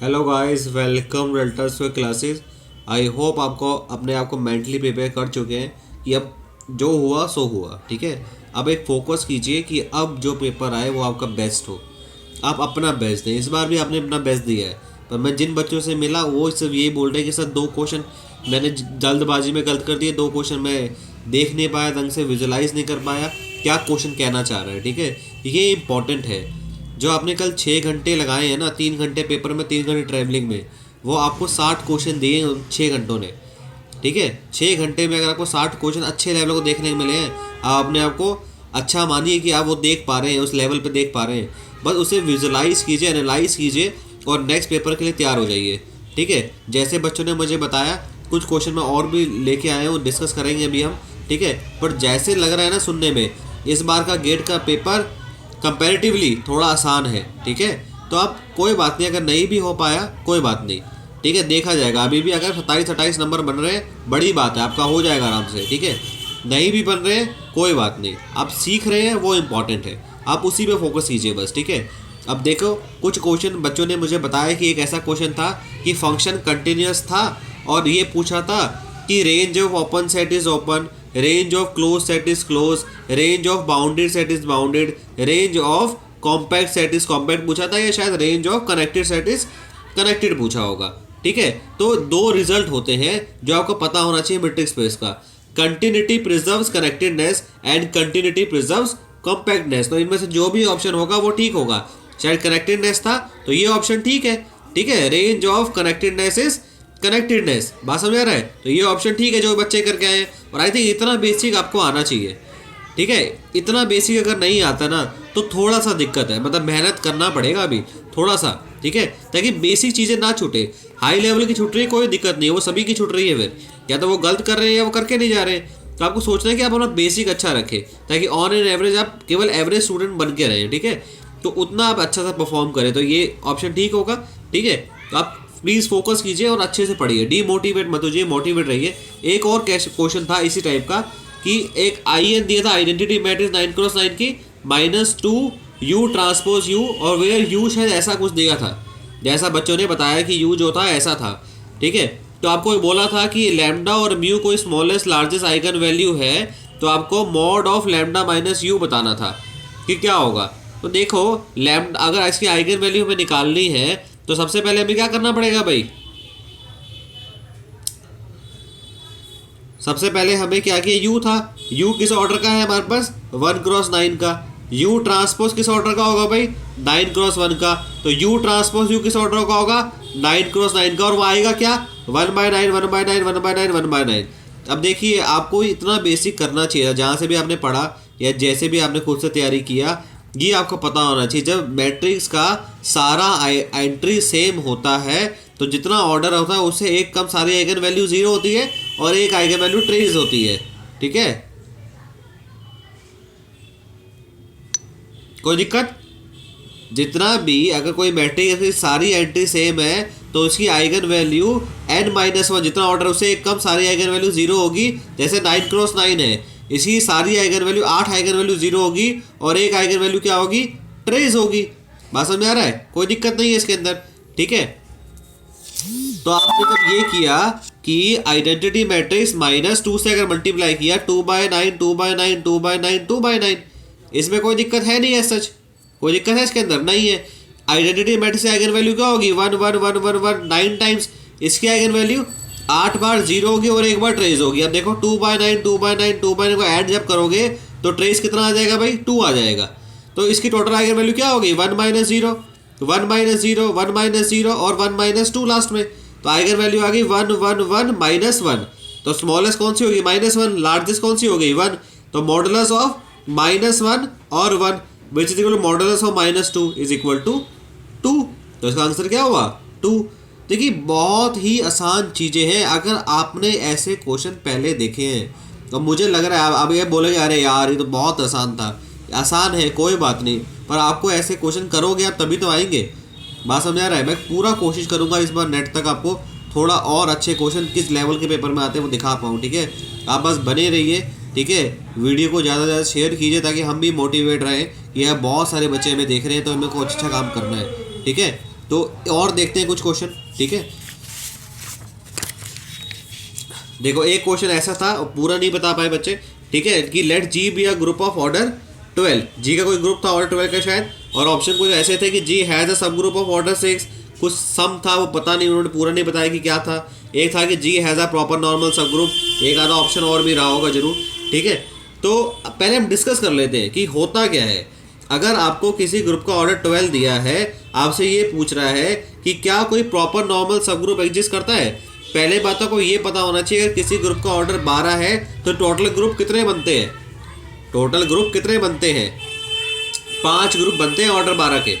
Hello guys, welcome रेल्टर्स for classes. I hope आपको अपने आप को मेंटली प्रिपेयर कर चुके हैं कि अब जो हुआ सो हुआ। ठीक है, अब एक फोकस कीजिए कि अब जो पेपर आए वो आपका बेस्ट हो। आप अपना बेस्ट दें। इस बार भी आपने अपना बेस्ट दिया है, पर मैं जिन बच्चों से मिला वो सिर्फ यही बोल रहे हैं कि सर 2 क्वेश्चन मैंने जल्दबाजी में गलत कर दिए, 2 क्वेश्चन मैं देख नहीं पाया, ढंग से विजुलाइज नहीं कर पाया क्या क्वेश्चन कहना चाह रहा है। ठीक है, ये इंपॉर्टेंट है। जो आपने कल 6 घंटे लगाए हैं ना, 3 घंटे पेपर में, 3 घंटे ट्रैवलिंग में, वो आपको 60 क्वेश्चन दिए हैं उन 6 घंटों ने। ठीक है, 6 घंटे में अगर आपको 60 क्वेश्चन अच्छे लेवल को देखने को मिले हैं, आप अपने आप को अच्छा मानिए कि आप वो देख पा रहे हैं, उस लेवल पे देख पा रहे हैं। बस उसे विजुलाइज कीजिए, एनालाइज कीजिए और नेक्स्ट पेपर के लिए तैयार हो जाइए। ठीक है, जैसे बच्चों ने मुझे बताया, कुछ क्वेश्चन मैं और भी लेके आए हूँ, डिस्कस करेंगे अभी हम। ठीक है, पर जैसे लग रहा है ना सुनने में, इस बार का गेट का पेपर कंपैरेटिवली थोड़ा आसान है। ठीक है, तो आप कोई बात नहीं, अगर नहीं भी हो पाया कोई बात नहीं। ठीक है, देखा जाएगा। अभी भी अगर 27-28 नंबर बन रहे हैं बड़ी बात है, आपका हो जाएगा आराम से। ठीक है, नहीं भी बन रहे हैं कोई बात नहीं, आप सीख रहे हैं वो इम्पॉर्टेंट है, आप उसी पे फोकस कीजिए बस। ठीक है, अब देखो, कुछ क्वेश्चन बच्चों ने मुझे बताया कि एक ऐसा क्वेश्चन था कि फंक्शन कंटिन्यूस था और ये पूछा था कि range of open set is open, range of close set is close, range of bounded set is bounded, range of compact set is compact पूछा था, या शायद range of connected set is connected पूछा होगा। ठीक है, तो 2 रिजल्ट होते हैं जो आपको पता होना चाहिए मैट्रिक्स स्पेस का। Continuity preserves connectedness and continuity preserves compactness. तो इनमें से जो भी ऑप्शन होगा वो ठीक होगा। शायद कनेक्टेडनेस था तो ये ऑप्शन ठीक है। ठीक है, range of connectedness is connectedness. बात समझ आ रहा है? तो ये ऑप्शन ठीक है जो बच्चे करके आए हैं। और आई थिंक इतना बेसिक आपको आना चाहिए। ठीक है, इतना बेसिक अगर नहीं आता ना तो थोड़ा सा दिक्कत है, मतलब मेहनत करना पड़ेगा अभी थोड़ा सा। ठीक है, ताकि बेसिक चीज़ें ना छूटे। हाई लेवल की छूट रही है कोई दिक्कत नहीं है, वो सभी की छूट रही है। फिर या तो वो गलत कर रहे हैं या वो करके नहीं जा रहे हैं। तो आपको सोचना है कि आप अपना बेसिक अच्छा रखें, ताकि ऑन एन एवरेज आप केवल एवरेज स्टूडेंट बन के रहें। ठीक है, तो उतना आप अच्छा सा परफॉर्म करें, तो ये ऑप्शन ठीक होगा। ठीक है, तो आप प्लीज़ फोकस कीजिए और अच्छे से पढ़िए, डीमोटिवेट मत होइए, मोटिवेट रहिए। एक और क्वेश्चन था इसी टाइप का कि एक आई एन दिया था, आइडेंटिटी मैट्रिक्स 9x9 की, -2 यू ट्रांसपोज यू, और वेयर यू शायद ऐसा कुछ दिया था, जैसा बच्चों ने बताया कि यू जो था ऐसा था। ठीक है, तो आपको बोला था कि लैम्डा और म्यू कोई स्मॉलेस्ट लार्जेस्ट आइगन वैल्यू है, तो आपको mod of lambda minus you बताना था कि क्या होगा। तो देखो, लैम्डा अगर इसकी आइगन वैल्यू हमें निकालनी है तो सबसे पहले हमें क्या करना पड़ेगा भाई? सबसे पहले हमें क्या किया, यू था। यू किस ऑर्डर का है हमारे पास? 1x9 का। यू ट्रांसपोज किस ऑर्डर का होगा भाई? 9x1 का। तो यू ट्रांसपोज यू किस ऑर्डर का होगा? 9x9 का। और वो आएगा क्या? 1/9 1/9 1/9 1/9। अब देखिए, आपको इतना बेसिक करना चाहिए, जहाँ से भी आपने पढ़ा या जैसे भी आपने खुद से तैयारी किया, ये आपको पता होना चाहिए। जब मैट्रिक्स का सारा एंट्री सेम होता है तो जितना ऑर्डर होता है उससे एक कम सारी आइगन वैल्यू 0 होती है और एक आइगन वैल्यू ट्रेस होती है। ठीक है, कोई दिक्कत? जितना भी अगर कोई मैट्रिक्स की सारी एंट्री सेम है तो उसकी आइगन वैल्यू n-1, जितना ऑर्डर उससे एक कम सारी आइगन वैल्यू 0 होगी। जैसे 9x9 है, इसकी सारी आइगन वैल्यू 8 आइगन वैल्यू 0 होगी और एक आइगन वैल्यू क्या होगी? ट्रेस होगी। बात समझ आ रहा है? कोई दिक्कत नहीं है इसके अंदर। ठीक है, तो आपने जब ये किया कि आइडेंटिटी मैट्रिक्स -2 से अगर मल्टीप्लाई किया, 2/9 2/9 2/9 2/9, इसमें कोई दिक्कत है नहीं है सच, कोई दिक्कत है इसके अंदर नहीं है। आइडेंटिटी मैट्रिक्स से आइगन वैल्यू क्या होगी? 1 1 1 1 1 9 टाइम्स। इसकी आइगन वैल्यू 8 बार 0 होगी और एक बार ट्रेस होगी। अब देखो, 2/9 2/9 2/9 को ऐड जब करोगे तो ट्रेस कितना आ जाएगा भाई? 2 आ जाएगा। तो इसकी टोटल आइगन वैल्यू क्या होगी? 1 - 0 1 - 0 1 - 0 और 1 - 2 लास्ट में। तो आइगन वैल्यू आ गई 1 1 1 -1। तो स्मॉलेस्ट कौन सी होगी? -1। लार्जेस्ट कौन सी हो गई? 1। तो मॉडुलस ऑफ -1 और 1 which is equal to modulus of -2 is equal to 2। तो इसका आंसर क्या हुआ? 2। देखिए, बहुत ही आसान चीज़ें हैं। अगर आपने ऐसे क्वेश्चन पहले देखे हैं तो मुझे लग रहा है अब ये बोलेंगे अरे यार ये तो बहुत आसान था। आसान है कोई बात नहीं, पर आपको ऐसे क्वेश्चन करोगे आप तभी तो आएंगे। बात समझ आ रहा है? मैं पूरा कोशिश करूंगा इस बार नेट तक आपको थोड़ा और अच्छे क्वेश्चन किस लेवल के पेपर में आते हैं वो दिखा पाऊँ। ठीक है, आप बस बने रहिए। ठीक है, वीडियो को ज़्यादा से ज़्यादा शेयर कीजिए ताकि हम भी मोटिवेट रहें कि यार बहुत सारे बच्चे हमें देख रहे हैं तो हमें को अच्छा काम करना है। ठीक है, तो और देखते हैं कुछ क्वेश्चन, ठीक है। देखो एक क्वेश्चन ऐसा था, पूरा नहीं बता पाए बच्चे, ठीक है, कि let G be a group of order 12। G का कोई ग्रुप था ऑर्डर 12 का शायद, और ऑप्शन कुछ ऐसे थे कि जी हैज़ अ सब ग्रुप ऑफ ऑर्डर 6। कुछ सम था, वो पता नहीं, उन्होंने पूरा नहीं बताया कि क्या था। एक था कि जी हैज़ अ प्रॉपर नॉर्मल सब ग्रुप, एक आधा ऑप्शन और भी रहा होगा जरूर, ठीक है। तो पहले हम डिस्कस कर लेते हैं कि होता क्या है। अगर आपको किसी ग्रुप का ऑर्डर 12 दिया है, आपसे ये पूछ रहा है कि क्या कोई प्रॉपर नॉर्मल सब ग्रुप एग्जिस्ट करता है। पहले बात तो को ये पता होना चाहिए, अगर किसी ग्रुप का ऑर्डर 12 है तो टोटल ग्रुप कितने बनते हैं। टोटल ग्रुप कितने बनते हैं, 5 ग्रुप बनते हैं ऑर्डर 12 के।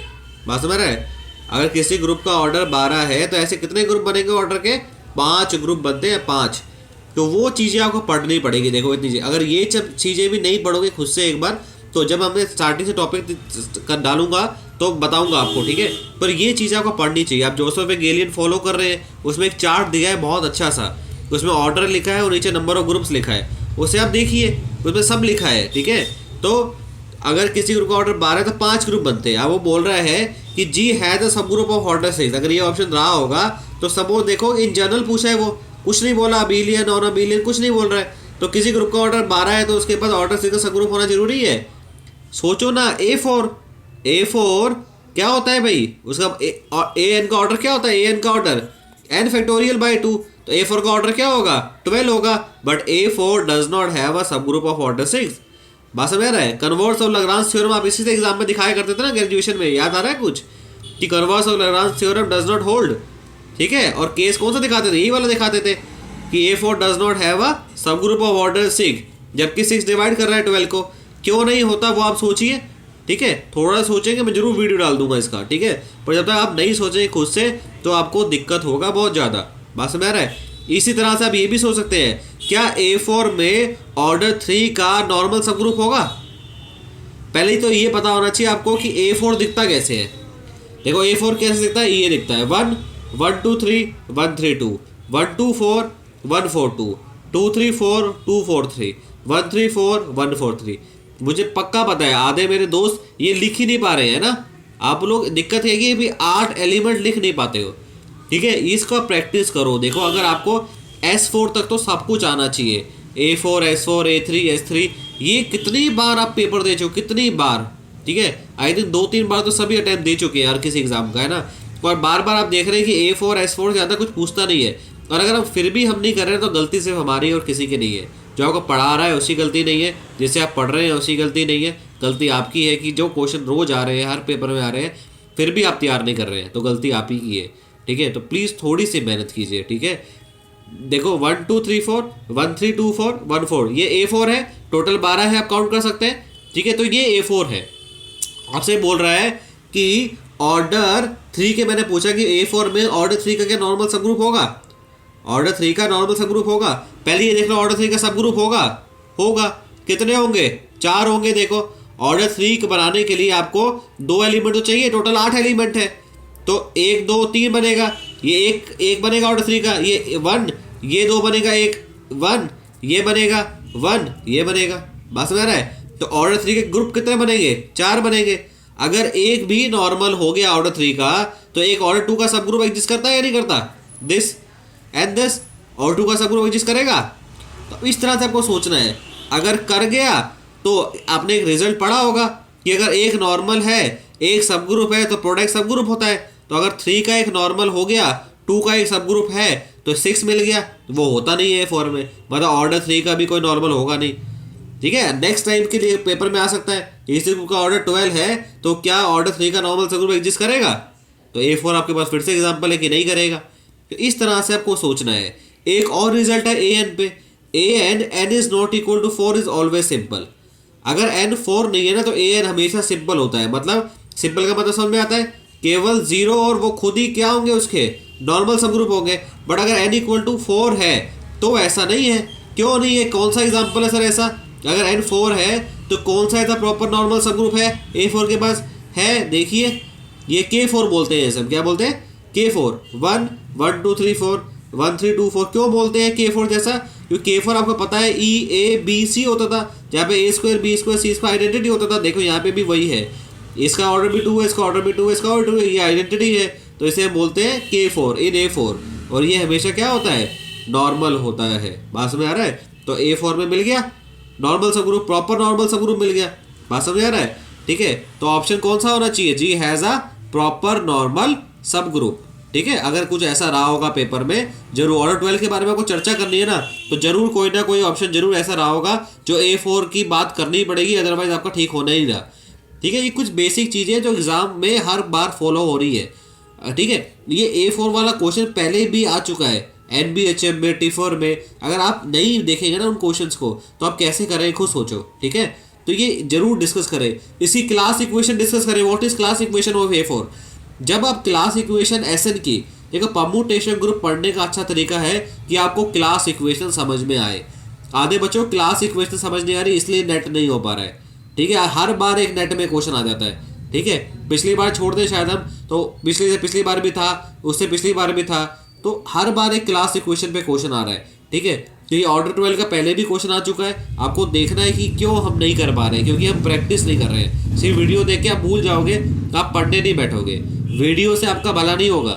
बात समझ रहा है। अगर किसी ग्रुप का ऑर्डर 12 है तो ऐसे कितने ग्रुप बनेंगे ऑर्डर के, 5 ग्रुप बनते हैं, 5। तो वो चीज़ें आपको पढ़नी पड़ेगी। देखो इतनी चीज़ें, अगर ये सब चीज़ें भी नहीं पढ़ोगे खुद से एक बार, तो जब हमने स्टार्टिंग से टॉपिक डालूंगा तो बताऊंगा आपको, ठीक है। पर ये चीज़ें आपको पढ़नी चाहिए। आप जोसेफ गैलियन फॉलो कर रहे हैं, उसमें एक चार्ट दिया है बहुत अच्छा सा, उसमें ऑर्डर लिखा है और नीचे नंबर ऑफ ग्रुप्स लिखा है, उसे आप देखिए, उसमें सब लिखा है, ठीक है। तो अगर किसी ग्रुप का ऑर्डर 12 है तो 5 ग्रुप बनते हैं। अब वो बोल रहा है कि जी हैज़ अ सब ग्रुप ऑफ ऑर्डर 6। अगर ये ऑप्शन रहा होगा तो सब वो देखो इन जनरल पूछा है, वो कुछ नहीं बोला, अबिलियन और अबिलियन कुछ नहीं बोल रहा है। तो किसी ग्रुप का ऑर्डर 12 है तो उसके पास ऑर्डर 6 का सब ग्रुप होना जरूरी है। सोचो ना, A4 क्या होता है भाई, उसका ए एन का ऑर्डर क्या होता है, ए एन का ऑर्डर n फैक्टोरियल बाई 2। तो A4 का ऑर्डर क्या होगा, 12 होगा। But A4 does not have a सब ग्रुप ऑफ ऑर्डर 6। बात समझ रहा है। कन्वर्स ऑफ लाग्रांज थ्योरम आप इसी से एग्जाम में दिखाया करते थे ना ग्रेजुएशन में, याद आ रहा है कुछ, कि converse of Lagrange theorem does not hold, ठीक है। और केस कौन सा दिखाते थे, यही वाला दिखाते थे कि A4 does not have a सब ग्रुप ऑफ ऑर्डर 6, जबकि 6 डिवाइड कर रहा है 12 को। क्यों नहीं होता वो आप सोचिए, ठीक है। थोड़ा सोचेंगे, मैं जरूर वीडियो डाल दूंगा इसका, ठीक है। पर जब तक आप नहीं सोचेंगे खुद से तो आपको दिक्कत होगा बहुत ज़्यादा। बात समझ रहा है। इसी तरह से आप ये भी सोच सकते हैं, क्या A4 में ऑर्डर 3 का नॉर्मल सब ग्रुप होगा। पहले ही तो ये पता होना चाहिए आपको कि A4 दिखता कैसे है। देखो A4 कैसे दिखता है, ये दिखता है 1 1 2 3 1 3 2 1 2 4 1 4 2 2 3 4 2 4 3 1 3 4 1 4 3। मुझे पक्का पता है आधे मेरे दोस्त ये लिख ही नहीं पा रहे हैं ना। आप लोग दिक्कत है कि भी 8 एलिमेंट लिख नहीं पाते हो, ठीक है। इसका प्रैक्टिस करो। देखो अगर आपको S4 तक तो सब कुछ आना चाहिए, A4 S4 A3 S3, ये कितनी बार आप पेपर दे चुके, कितनी बार, ठीक है। आई थिंक 2-3 बार तो सभी अटैम्प्ट दे चुके हैं हर किसी एग्जाम का, है ना। और बार बार आप देख रहे हैं कि A4 S4 ज़्यादा कुछ पूछता नहीं है। और अगर हम फिर भी हम नहीं कर रहे हैं तो गलती सिर्फ हमारी और किसी की नहीं है। जो आपको पढ़ा रहा है उसकी गलती नहीं है, जिससे आप पढ़ रहे हैं उसकी गलती नहीं है। गलती आपकी है कि जो क्वेश्चन रोज आ रहे हैं, हर पेपर में आ रहे हैं, फिर भी आप तैयार नहीं कर रहे हैं, तो गलती आप ही की है, ठीक है। तो प्लीज़ थोड़ी सी मेहनत कीजिए, ठीक है। देखो 1 2 3 4 1 3 2 4 1 4, ये A4 है, टोटल 12 है, आप काउंट कर सकते हैं, ठीक है। तो ये A4 है। आपसे बोल रहा है कि ऑर्डर 3 के, मैंने पूछा कि A4 में ऑर्डर 3 का क्या नॉर्मल सब ग्रुप होगा। ऑर्डर 3 का नॉर्मल सब ग्रुप होगा। पहले ये देख लो, ऑर्डर 3 का सब ग्रुप होगा कितने होंगे, 4 होंगे। देखो ऑर्डर 3 बनाने के लिए आपको 2 एलिमेंट तो चाहिए, टोटल 8 एलिमेंट है। तो 1 2 3 बनेगा, ये एक बनेगा ऑर्डर 3 का, ये 1, ये 2 बनेगा, एक 1, ये बनेगा 1, ये बनेगा। बात समझ रहा है। तो ऑर्डर 3 के ग्रुप कितने बनेंगे, 4 बनेंगे। अगर एक भी नॉर्मल हो गया ऑर्डर 3 का, तो एक ऑर्डर 2 का सब ग्रुप एग्जिस्ट करता है या नहीं करता, दिस एंड दिस, ऑर्डर 2 का सब ग्रुप एग्जिस्ट करेगा। तो इस तरह से आपको सोचना है। अगर कर गया तो आपने एक रिजल्ट पढ़ा होगा कि अगर एक नॉर्मल है, एक सब ग्रुप है, तो प्रोडक्ट सब ग्रुप होता है। तो अगर 3 का एक नॉर्मल हो गया, 2 का एक सब ग्रुप है, तो 6 मिल गया। वो होता नहीं है A4 में, मतलब ऑर्डर 3 का भी कोई नॉर्मल होगा नहीं, ठीक है। नेक्स्ट टाइम के लिए पेपर में आ सकता है, इसी ग्रुप का ऑर्डर 12 है, तो क्या ऑर्डर 3 का नॉर्मल सब ग्रुप एग्जिस्ट करेगा। तो A4 आपके पास फिर से एग्जाम्पल है कि नहीं करेगा। तो इस तरह से आपको सोचना है। एक और रिजल्ट है AN पे, AN n is not equal to 4 is always simple. अगर n 4 नहीं है ना, तो AN हमेशा सिंपल होता है। मतलब सिंपल का मतलब समझ में आता है, केवल 0 और वो खुद ही क्या होंगे, उसके नॉर्मल सब ग्रुप होंगे। बट अगर n इक्वल टू 4 है तो ऐसा नहीं है। क्यों नहीं है, कौन सा एग्जाम्पल है सर ऐसा। अगर n 4 है तो कौन सा ऐसा प्रॉपर नॉर्मल सब ग्रुप है A4 के पास है, देखिए ये K4 बोलते हैं सब, क्या बोलते हैं, K4, 1 1 2 3 4 1 3 2 4। क्यों बोलते हैं K4 जैसा, क्योंकि K4 आपको पता है EABC होता था, जहाँ पे A² B² C² आइडेंटिटी होता था। देखो यहाँ पे भी वही है, इसका ऑर्डर भी 2 है, इसका ऑर्डर भी 2 है, इसका ऑर्डर 2 है, ये आइडेंटिटी है। तो इसे हम बोलते हैं K4 इन A4, और ये हमेशा क्या होता है, नॉर्मल होता है। बात समझ आ रहा है? तो A4 में मिल गया नॉर्मल सब ग्रुप, प्रॉपर नॉर्मल सब ग्रुप मिल गया। बात समझ आ रहा है? ठीक है, तो ऑप्शन कौन सा होना चाहिए, जी हैज़ अ प्रॉपर नॉर्मल सब ग्रुप। ठीक है, अगर कुछ ऐसा रहा होगा पेपर में, जरूर ऑर्डर 12 के बारे में आपको चर्चा करनी है ना, तो जरूर कोई ना कोई ऑप्शन जरूर ऐसा रहा होगा जो A4 की बात करनी पड़ेगी, अदरवाइज आपका ठीक होना ही रहा। ठीक है, ये कुछ बेसिक चीज़ें जो एग्जाम में हर बार फॉलो हो रही है। ठीक है, ये A4 वाला क्वेश्चन पहले भी आ चुका है NBHM में, टिफर में। अगर आप नहीं देखेंगे ना उन क्वेश्चंस को, तो आप कैसे करें, खुद सोचो। ठीक है, तो ये जरूर डिस्कस करें। इसी क्लास इक्वेशन डिस्कस करें, what is class equation of A4। जब आप क्लास इक्वेशन SN की, देखो परम्यूटेशन ग्रुप पढ़ने का अच्छा तरीका है कि आपको क्लास इक्वेशन समझ में आए। आधे बच्चों क्लास इक्वेशन समझ नहीं आ रही, इसलिए नेट नहीं हो पा रहा है। ठीक है, हर बार एक नेट में क्वेश्चन आ जाता है। ठीक है, पिछली बार छोड़ दे शायद हम, तो पिछली बार भी था, उससे पिछली बार भी था, तो हर बार एक क्लास इक्वेशन पे क्वेश्चन आ रहा है। ठीक है, तो ये ऑर्डर 12 का पहले भी क्वेश्चन आ चुका है। आपको देखना है कि क्यों हम नहीं कर पा रहे हैं, क्योंकि हम प्रैक्टिस नहीं कर रहे हैं। सिर्फ वीडियो देख के आप भूल जाओगे, आप पढ़ने नहीं बैठोगे। वीडियो से आपका भला नहीं होगा।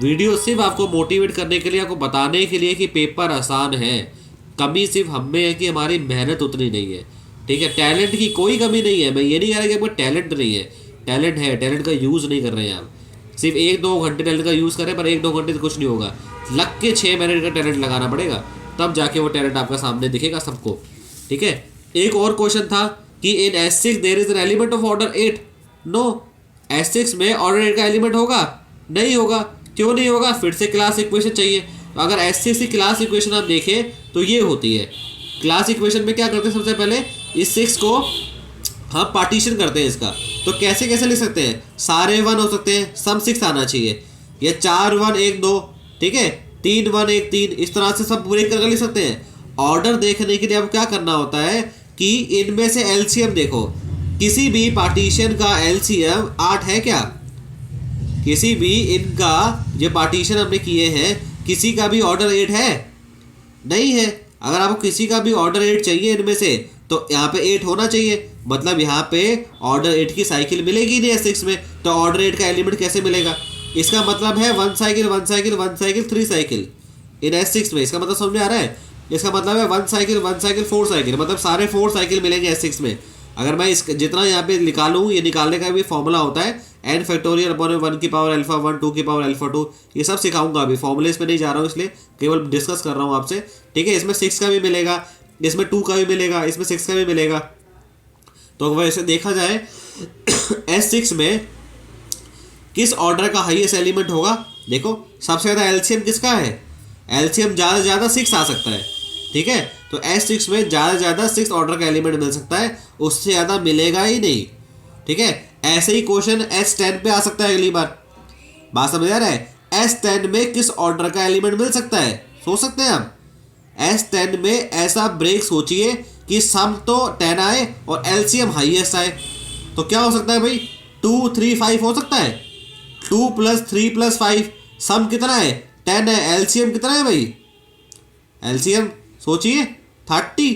वीडियो सिर्फ आपको मोटिवेट करने के लिए, आपको बताने के लिए कि पेपर आसान है। कमी सिर्फ हम में है कि हमारी मेहनत उतनी नहीं है। ठीक है, टैलेंट की कोई कमी नहीं है, मैं ये नहीं कह रहा कि आपको टैलेंट नहीं है, टैलेंट है, टैलेंट का यूज़ नहीं कर रहे हैं आप। सिर्फ 1-2 घंटे टैलेंट का यूज़ करें, पर 1-2 घंटे से कुछ नहीं होगा। लग के 6 मिनट का टैलेंट लगाना पड़ेगा, तब जाके वो टैलेंट आपका सामने दिखेगा सबको। ठीक है, एक और क्वेश्चन था कि in S6 there is an element of order 8। No, S6 में ऑर्डर 8 का एलिमेंट होगा? नहीं होगा। क्यों नहीं होगा? फिर से क्लास इक्वेशन चाहिए। तो अगर S6 की क्लास इक्वेशन आप देखें तो ये होती है। क्लास इक्वेशन में क्या करते हैं, सबसे पहले इस 6 को हम पार्टीशन करते हैं इसका। तो कैसे कैसे लिख सकते हैं, सारे 1 हो सकते हैं, सम 6 आना चाहिए, ये 4 1 1 2, ठीक है, 3 1 1 3, इस तरह से सब ब्रेक करके लिख सकते हैं। ऑर्डर देखने के लिए अब क्या करना होता है कि इनमें से एलसीएम देखो, किसी भी पार्टीशन का एलसीएम 8 है क्या? किसी भी इनका जो पार्टीशन हमने किए हैं, किसी का भी ऑर्डर 8 है? नहीं है। अगर आपको किसी का भी ऑर्डर 8 चाहिए इनमें से, तो यहाँ पे 8 होना चाहिए। मतलब यहाँ पे ऑर्डर 8 की साइकिल मिलेगी नहीं S6 में, तो ऑर्डर 8 का एलिमेंट कैसे मिलेगा? इसका मतलब है 1 cycle 1 cycle 1 cycle 3 cycle in S6 में। इसका मतलब समझ में आ रहा है? इसका मतलब है 1 साइकिल 1 साइकिल 4 साइकिल, मतलब सारे 4 साइकिल मिलेंगे S6 में। अगर मैं इस जितना यहाँ पे निकालूँ, ये निकालने का भी फॉर्मूला होता है n फैक्टोरियल अपॉन 1 की पावर अल्फा 1 2 की पावर अल्फा 2। ये सब सिखाऊंगा, अभी फॉर्मूले इस पे नहीं जा रहा हूँ, इसलिए केवल डिस्कस कर रहा हूँ आपसे। ठीक है, इसमें 6 का भी मिलेगा, इसमें 2 का भी मिलेगा, इसमें 6 का भी मिलेगा। तो वैसे देखा जाए S6 में किस ऑर्डर का हाईएस्ट एलिमेंट होगा? देखो सबसे ज़्यादा एलसीएम किसका है? एलसीएम ज़्यादा से ज़्यादा 6 आ सकता है। ठीक है, तो S6 में ज़्यादा से ज़्यादा 6 ऑर्डर का एलिमेंट मिल सकता है, उससे ज़्यादा मिलेगा ही नहीं। ठीक है, ऐसे ही क्वेश्चन S10 पे आ सकता है अगली बार। बात समझ आ रहा है? S10 में किस ऑर्डर का एलिमेंट मिल सकता है, सोच सकते हैं हम। S10 में ऐसा ब्रेक सोचिए कि सम तो 10 आए और एलसीएम हाईएस्ट आए। तो क्या हो सकता है भाई? 2 3 5 हो सकता है। 2 + 3 + 5, सम कितना है? 10 है। एलसीएम कितना है भाई? एलसीएम सोचिए 30।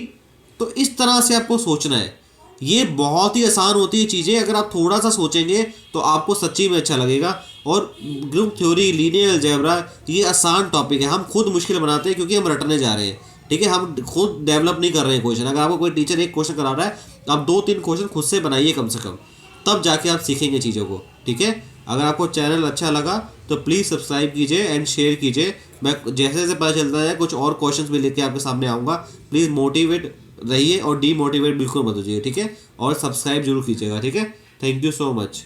तो इस तरह से आपको सोचना है। ये बहुत ही आसान होती है चीज़ें, अगर आप थोड़ा सा सोचेंगे तो आपको सच्ची में अच्छा लगेगा। और ग्रुप थ्योरी, लीनियर अलजेब्रा, ये आसान टॉपिक है, हम खुद मुश्किल बनाते हैं क्योंकि हम रटने जा रहे हैं। ठीक है, हम खुद डेवलप नहीं कर रहे हैं क्वेश्चन। अगर आपको कोई टीचर एक क्वेश्चन करा रहा है, आप 2-3 क्वेश्चन खुद से बनाइए कम से कम, तब जाके आप सीखेंगे चीज़ों को। ठीक है, अगर आपको चैनल अच्छा लगा तो प्लीज़ सब्सक्राइब कीजिए एंड शेयर कीजिए। मैं जैसे जैसे पता चलता है कुछ और क्वेश्चंस भी लेके आपके सामने आऊँगा। प्लीज़ मोटिवेट रहिए और डीमोटिवेट बिल्कुल मत होइए। ठीक है, और सब्सक्राइब जरूर कीजिएगा। ठीक है, थैंक यू सो मच।